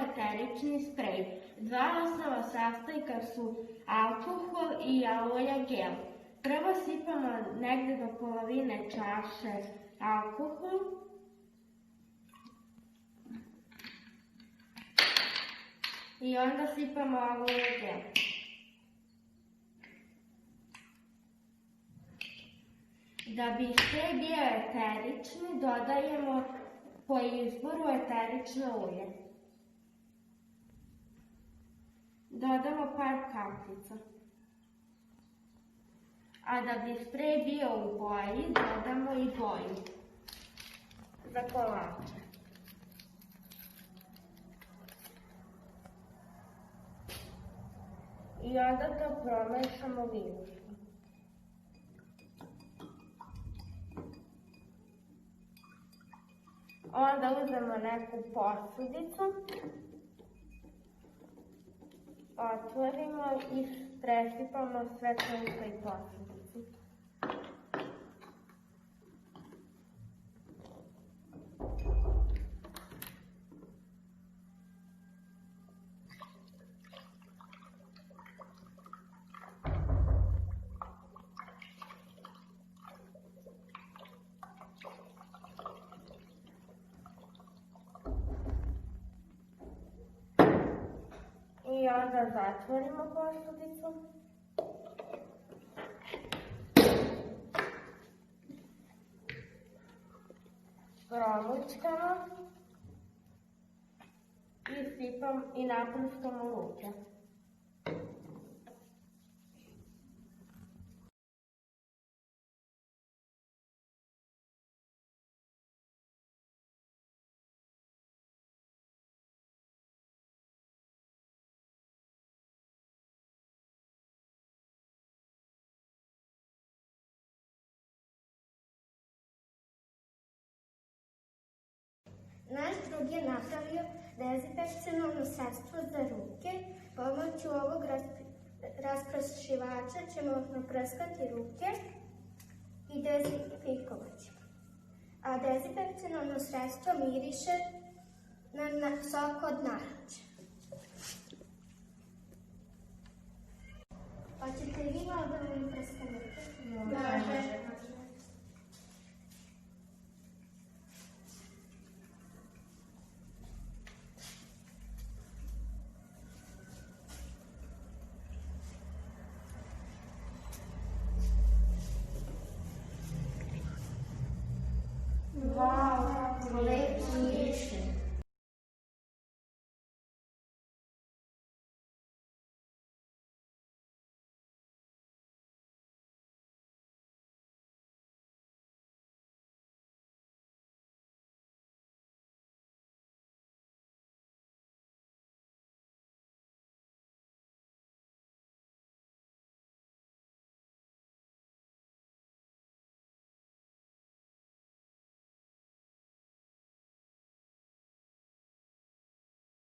eterični sprej. Dva osnova sastojka su alkohol i aloja gel. Prvo sipamo negde do polovine čaše alkohol. I onda sipamo aloja gel. Da bi sprej bio eterični, dodajemo po izboru eterično ulje. Dodamo par kapljica. A da bi sprej bio u boji, dodamo i boju za kolače. I onda to promešamo vinuškom. Onda uzmemo neku posudicu, otvorimo i presipamo sve to u toj posudici. I onda zatvorimo posudicu. Promućkamo i napuštamo ruke. Naš drug je napravio dezinfekcionalno sredstvo za ruke. Pomoću ovog rasprašivača ćemo naprskati ruke i dezinfikovati ćemo. A dezinfekcionalno sredstvo miriše na sok od naranče. Hoćete vi malo da vam naprskam ruke? Može.